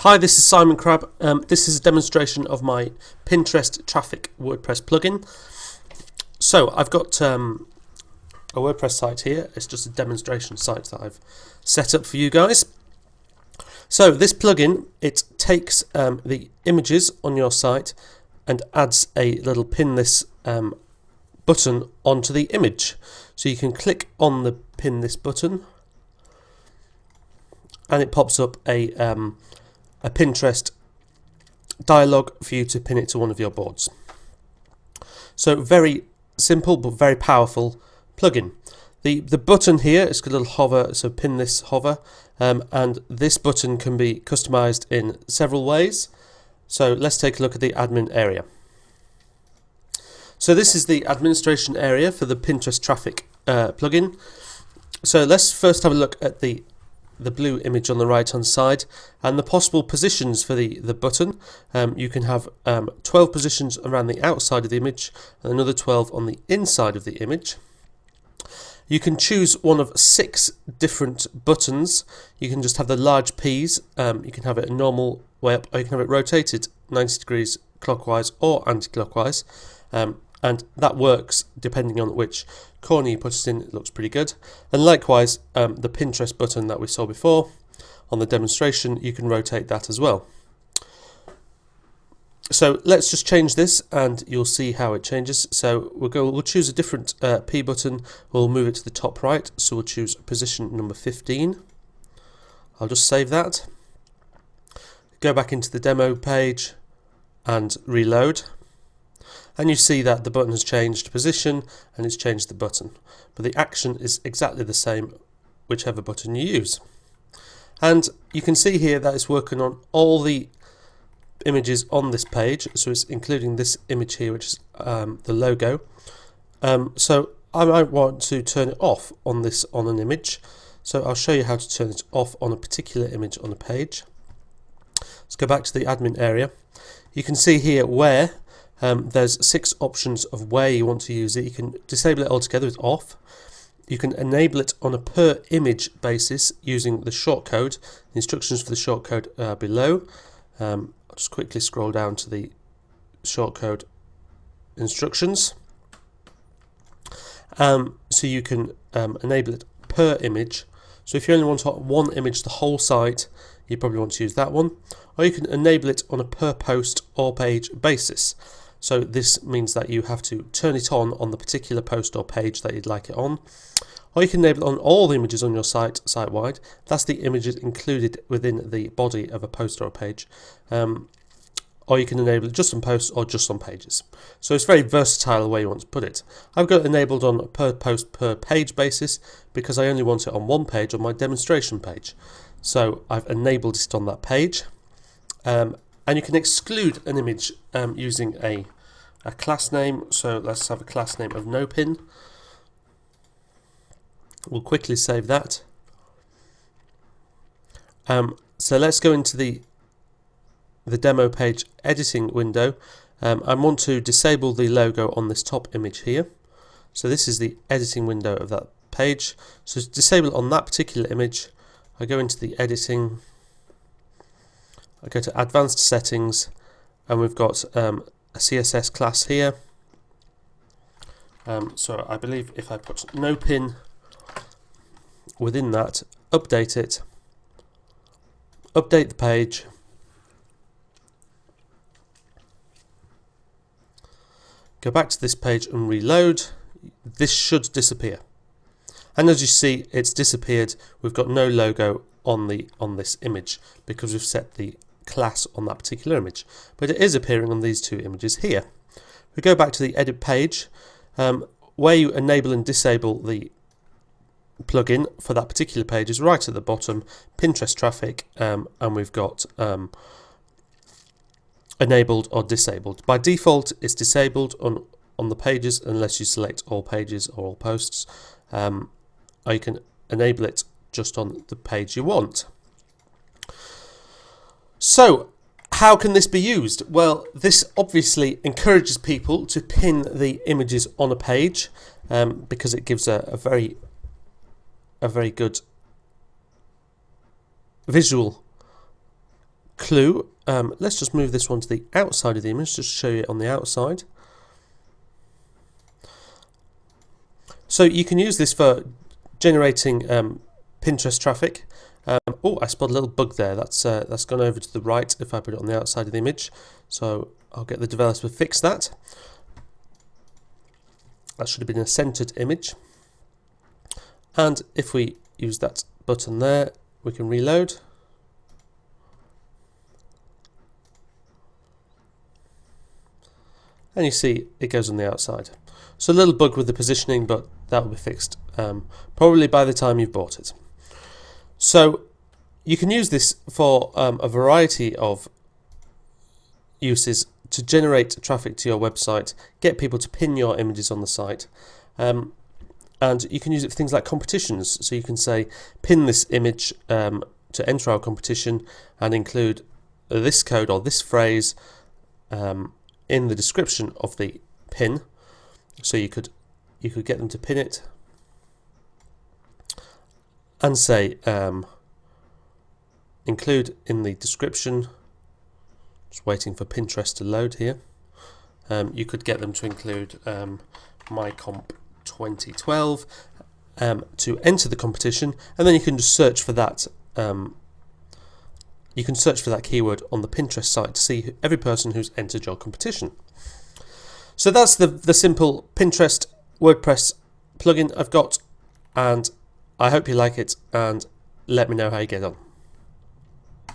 Hi, this is Simon Crabb. This is a demonstration of my Pinterest traffic WordPress plugin. So I've got a WordPress site here. It's just a demonstration site that I've set up for you guys. So this plugin, it takes the images on your site and adds a little pin this button onto the image. So you can click on the pin this button and it pops up a Pinterest dialog for you to pin it to one of your boards. So very simple but very powerful plugin. The button here is got a little hover, so pin this hover, and this button can be customized in several ways. So let's take a look at the admin area. So this is the administration area for the Pinterest traffic plugin. So let's first have a look at the blue image on the right hand side and the possible positions for the button. You can have 12 positions around the outside of the image and another 12 on the inside of the image. You can choose one of 6 different buttons. You can just have the large P's, you can have it a normal way up, or you can have it rotated 90 degrees clockwise or anti-clockwise, and that works depending on which corner you put it in. It looks pretty good. And likewise, the Pinterest button that we saw before on the demonstration, you can rotate that as well. So let's just change this and you'll see how it changes. So we'll choose a different P button. We'll move it to the top right. So we'll choose position number 15. I'll just save that. Go back into the demo page and reload. And you see that the button has changed position and it's changed the button. But the action is exactly the same whichever button you use. And you can see here that it's working on all the images on this page, so it's including this image here, which is the logo. So I might want to turn it off on an image, so I'll show you how to turn it off on a particular image on a page. Let's go back to the admin area. You can see here where there's 6 options of where you want to use it. You can disable it altogether with off. You can enable it on a per image basis using the shortcode. The instructions for the shortcode are below. I'll just quickly scroll down to the shortcode instructions. So you can enable it per image. So if you only want one image, the whole site, you probably want to use that one. Or you can enable it on a per post or page basis. So this means that you have to turn it on the particular post or page that you'd like it on. Or you can enable it on all the images on your site-wide. That's the images included within the body of a post or a page. Or you can enable it just on posts or just on pages. So it's very versatile the way you want to put it. I've got it enabled on a per post per page basis because I only want it on one page on my demonstration page. So I've enabled it on that page. And you can exclude an image using a class name. So let's have a class name of nopin. We'll quickly save that. So let's go into the demo page editing window. I want to disable the logo on this top image here. So this is the editing window of that page. So to disable it on that particular image, I go into the editing, I go to advanced settings, and we've got a CSS class here. So I believe if I put nopin within that, update it, update the page, go back to this page and reload, this should disappear. And as you see, it's disappeared. We've got no logo on this image because we've set the class on that particular image. But it is appearing on these 2 images here. We go back to the edit page, where you enable and disable the plugin for that particular page is right at the bottom, Pinterest traffic, and we've got enabled or disabled. By default, it's disabled on the pages unless you select all pages or all posts, or you can enable it just on the page you want. So how can this be used? Well, this obviously encourages people to pin the images on a page because it gives a very good visual clue. Let's just move this one to the outside of the image, just to show you it on the outside. So you can use this for generating Pinterest traffic. Oh, I spotted a little bug there. That's gone over to the right if I put it on the outside of the image. So I'll get the developer to fix that. That should have been a centered image. And if we use that button there, we can reload. And you see it goes on the outside. So a little bug with the positioning, but that will be fixed probably by the time you've bought it. So you can use this for a variety of uses to generate traffic to your website, get people to pin your images on the site, and you can use it for things like competitions. So you can say pin this image to enter our competition and include this code or this phrase in the description of the pin. So you could get them to pin it and say include in the description. Just waiting for Pinterest to load here. You could get them to include MyComp 2012 to enter the competition, and then you can just search for that. You can search for that keyword on the Pinterest site to see every person who's entered your competition. So that's the simple Pinterest WordPress plugin I've got, and I hope you like it, and let me know how you get on.